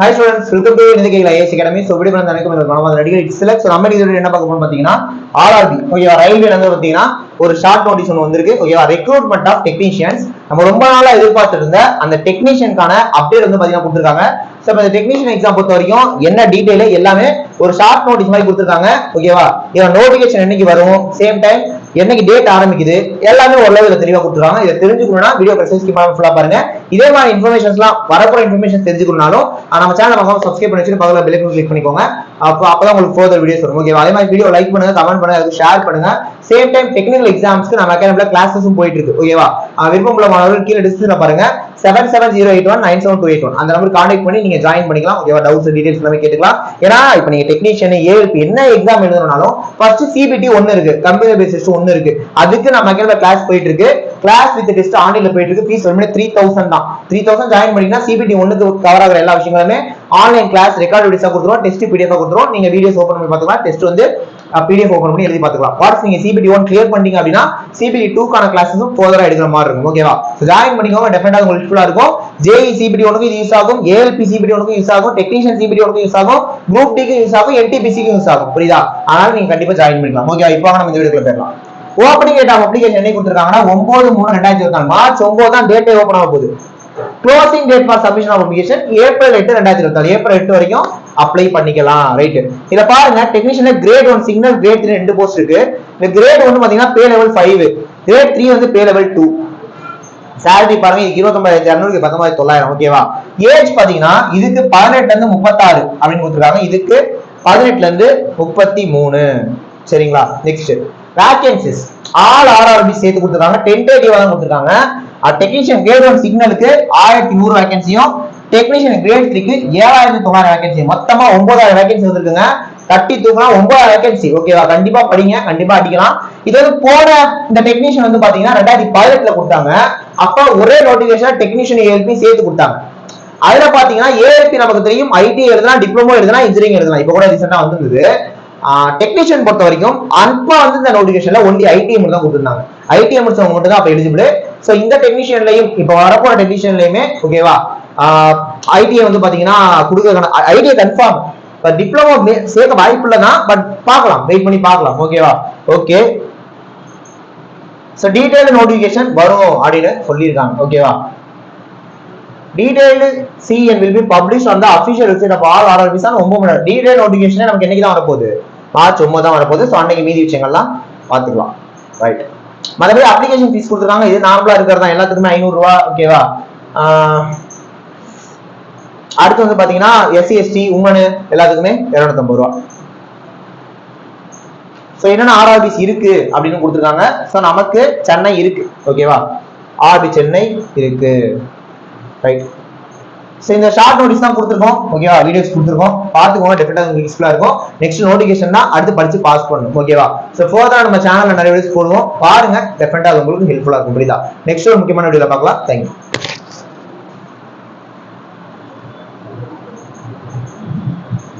Hi students, welcome to IAS Academy. So video நம்ம இதுல என்ன பார்க்க போறோம் பாத்தீங்கன்னா RRB ஓகேவா ரயில்வேல வந்து பாத்தீங்கன்னா ஒரு ஷார்ட் நோட்டீஸ் ஒன்னு வந்திருக்கு ஓகேவா ரெக்ரூட்மென்ட் ஆஃப் டெக்னீஷியன்ஸ். நம்ம ரொம்ப நாளா எதிர்பார்த்துட்டு இருந்த அந்த டெக்னீஷியனுக்கான அப்டேட் வந்து பாத்தீங்கன்னா கொடுத்திருக்காங்க. சோ இந்த டெக்னீஷியன் எக்ஸாம் பொறுத்த வரைக்கும் என்ன டீடைல் எல்லாமே ஒரு ஷார்ட் நோட்டீஸ் மாதிரி கொடுத்திருக்காங்க ஓகேவா. இதோட நோட்டிஃபிகேஷன் என்னைக்கு வரும், சேம் டைம் என்னைக்கு டேட் ஆரம்பிக்குது எல்லாமே ஓரளவு தெளிவா கொடுத்துருவாங்க. இதை தெரிஞ்சுக்கணும்னா வீடியோ ஸ்கிப் பண்ணாம ஃபுல்லா பாருங்க. இதே மாதிரி இன்ஃபர்மேஷன்ஸ்லாம் வரப்போற இன்ஃபர்மேஷன் தெரிஞ்சுக்கணும்னாலும் நம்ம சேனலை மறக்காம சப்ஸ்கிரைப் பண்ணி வச்சுட்டு பக்கத்துல பெல் ஐகான் கிளிக் பண்ணிக்கோங்க. அப்பதான் உங்களுக்கு ஃபர்தர் வீடியோஸ் வரும் ஓகேவா. அதே மாதிரி வீடியோ லைக் பண்ணுங்க, கமெண்ட் பண்ணுங்க, அதுக்கு ஷேர் பண்ணுங்க. சேம் டைம் டெக்னிக்கல் எக்ஸாம்ஸ்க்கு நம்ம அகாடமில கிளாஸஸும் போயிட்டு இருக்கு ஓகேவா. விருப்பமுள்ள மாணவர்கள் கீழே டிஸ்கிரிப்ஷன்ல பாருங்க 7708197281 அந்த நம்பர் கான்டாக்ட் பண்ணி நீங்க ஜாயின் பண்ணிக்கலாம் ஓகேவா. டவுட்ஸ் டீடைல்ஸ் எல்லாமே கேட்டுக்கலாம். ஏன்னா இப்போ நீங்க டெக்னீஷியன் ஏஎல்பி என்ன எக்ஸாம் எழுதணும்னாலும் ஃபர்ஸ்ட் சிபிடி ஒன்னு இருக்கு, கம்ப்யூட்டர் பேஸ்ட் டெஸ்ட் ஒன்னு இருக்கு. அதுக்கு நம்ம அகாடமில கிளாஸ் போயிட்டு இருக்கு. கிளாஸ் வித் டெஸ்ட் ஆன்லைன்ல போயிட்டு இருக்கு. ஃபீஸ் வந்து 3000 தான். 3000 ஜாயின் பண்ணீங்கன்னா சிபிடி ஒன்னுக்கு கவர் ஆகிற எல்லா விஷயங்களுமே ஆன்லைன் கிளாஸ் ரெக்கார்ட் வீடியோஸா கொடுத்துருவோம், டெஸ்ட் பிடிஎஃப் கொடுத்துருவோம். நீங்க வீடியோஸ் ஓபன் பண்ணி பார்த்துக்கலாம், டெஸ்ட் வந்து பிடிஎஃப் ஓபன் பண்ணி எழுதி பார்த்துக்கலாம். வாட்ஸ் நீங்க சிபிடி 1 கிளியர் பண்ணிட்டீங்க அப்படின்னா சிபிடி 2 கான கிளாஸஸும் ஃபர்தரா எடுக்கிற மாதிரி இருக்கும் ஓகேவா. ஜாயின் பண்ணிக்கோங்க, டெஃபினட்டா உங்களுக்கு யூஸ்ஃபுல்லா இருக்கும். ஜேஇ சிபிடி 1க்கு இது யூஸ் ஆகும், ஏஎல்பி சிபிடி 1க்கு யூஸ் ஆகும், டெக்னீஷியன் சிபிடி 1க்கு யூஸ் ஆகும், குரூப் டிக்கு யூஸ் ஆகும், என்டிபிசிக்கு யூஸ் ஆகும். புரியுதா? அதனால நீங்க கண்டிப்பா ஜாயின் பண்ணிக்கலாம் ஓகேவா. இப்போ நம்ம இந்த வீடியோக்குள்ள போயிடலாம். ஓபனிங் டேட் ஆஃப் அப்ளிகேஷன் என்னைக்கு கொடுத்திருக்காங்கன்னா 9/3/2024 மார்ச் 9 தான் டேட்டே ஓபன் ஆக போகுது. Closing date for submission of application April 8 2024 April 8 வரைக்கும் அப்ளை பண்ணிக்கலாம். ரைட், இத பாருங்க. டெக்னீஷியன்ல கிரேட் 1 சிக்னல், கிரேட் 3 ரெண்டு போஸ்ட் இருக்கு. இந்த கிரேட் 1 பாத்தீங்கன்னா பே லெவல் 5, கிரேட் 3 வந்து பே லெவல் 2. salary பாருங்க, இதுக்கு 29600 க்கு 19900 ஓகேவா. ஏஜ் பாத்தீங்கன்னா இதுக்கு 18 ல இருந்து 36 அப்படினு கொடுத்திருக்காங்க, இதுக்கு 18 ல இருந்து 33 சரிங்களா. நெக்ஸ்ட் வேகன்சிஸ் ஆல் ஆர்ஆர்பி சேர்த்து கொடுத்திருக்காங்க, டென்டேட்டிவா தான் கொடுத்திருக்காங்க. டெக்னீஷியன் கிரேட் 1 சிக்னலுக்கு 1100 வேகன்சியும், டெக்னீஷியன் கிரேட் 3க்கு 7900 வேகன்சி, மொத்தமா 9000 வேகன்சி வந்திருக்குங்க. தட்டி தூக்கினா 9000 வேகன்சி ஓகேவா. கண்டிப்பா படிங்க, கண்டிப்பா அடிக்கலாம். இது வந்து போன இந்த டெக்னீஷியன் வந்து பாத்தீங்கன்னா 2018ல கொடுத்தாங்க. அப்ப ஒரே நோட்டிபிகேஷன் டெக்னீஷியன் ஏஎல்பி சேர்த்து கொடுத்தாங்க. அதுல பாத்தீங்கன்னா ஏஎல்பி நமக்கு தெரியும், ஐடி எழுதலாம், டிப்ளமோ எழுதலாம், இன்ஜினியரிங் எழுதலாம். இப்ப கூட ரீசெண்டா வந்திருந்தது. டெக்னீஷியன் பொறுத்த வரைக்கும் அப்பா வந்து இந்த நோட்டிபிகேஷன்ல ஒன்லி ஐடிஐ மட்டும் தான் கொடுத்திருந்தாங்க. ஐடிஐ முடிச்சவங்க மட்டும் தான் அப்ப எலிஜிபிள். சோ இந்த டெக்னீஷியன்லயும் இப்ப வரப்போற டெக்னீஷியன்லயுமே ஓகேவா ஐடிஐ வந்து பாத்தீங்கன்னா கொடுக்கறதுக்கான ஐடிஐ கன்ஃபார்ம். டிப்ளமோ சேர்க்க வாய்ப்பு இல்லதான், பட் பார்க்கலாம், வெயிட் பண்ணி பார்க்கலாம் ஓகேவா. ஓகே, சோ டீடைல்டு நோட்டிபிகேஷன் வரும் அப்படின்னு சொல்லியிருக்காங்க ஓகேவா. Detailed CN will be published on the official website of all RRBs on 9. Detailed notification நமக்கு என்னைக்கு தான் வரப்போகுது, மார்ச் 9 தான் வரப்போகுது. ஸோ அன்னைக்கு மீதி விஷயங்கள்லாம் பார்த்துக்கலாம். ரைட், மற்றபடி அப்ளிகேஷன் ஃபீஸ் கொடுத்துருக்காங்க, இது நார்மலா இருக்கிறது தான், எல்லாத்துக்குமே 500 ரூபா ஓகேவா. அடுத்து வந்து பாத்தீங்கன்னா எஸ்சி எஸ்டி உமனு எல்லாத்துக்குமே 250 ரூபா. ஸோ என்னென்ன ஆர்ஆர்பிஸ் இருக்கு அப்படின்னு கொடுத்துருக்காங்க. ஸோ நமக்கு சென்னை இருக்கு ஓகேவா, ஆர்பி சென்னை இருக்கு. ரைட், சோ இந்த ஷார்ட் நோட்டீஸ் தான் கொடுத்துருக்கோம் ஓகேவா, வீடியோஸ் கொடுத்துருக்கோம், பார்த்துக்கோங்க, டெஃபினட்டா உங்களுக்கு யூஸ்ஃபுல்லா இருக்கும். நெக்ஸ்ட் நோட்டிஃபிகேஷன் தான் அடுத்து படிச்சு பாஸ் பண்ணணும் ஓகேவா. சோ ஃபர்தரா நம்ம சேனல்ல நிறைய வீடியோஸ் போடுவோம், பாருங்க, டெஃபினட்டா உங்களுக்கு ஹெல்ப்ஃபுல்லா இருக்கும். புரியுதா? நெக்ஸ்ட் ஒரு முக்கியமான வீடியோல பார்க்கலாம். தேங்க்யூ.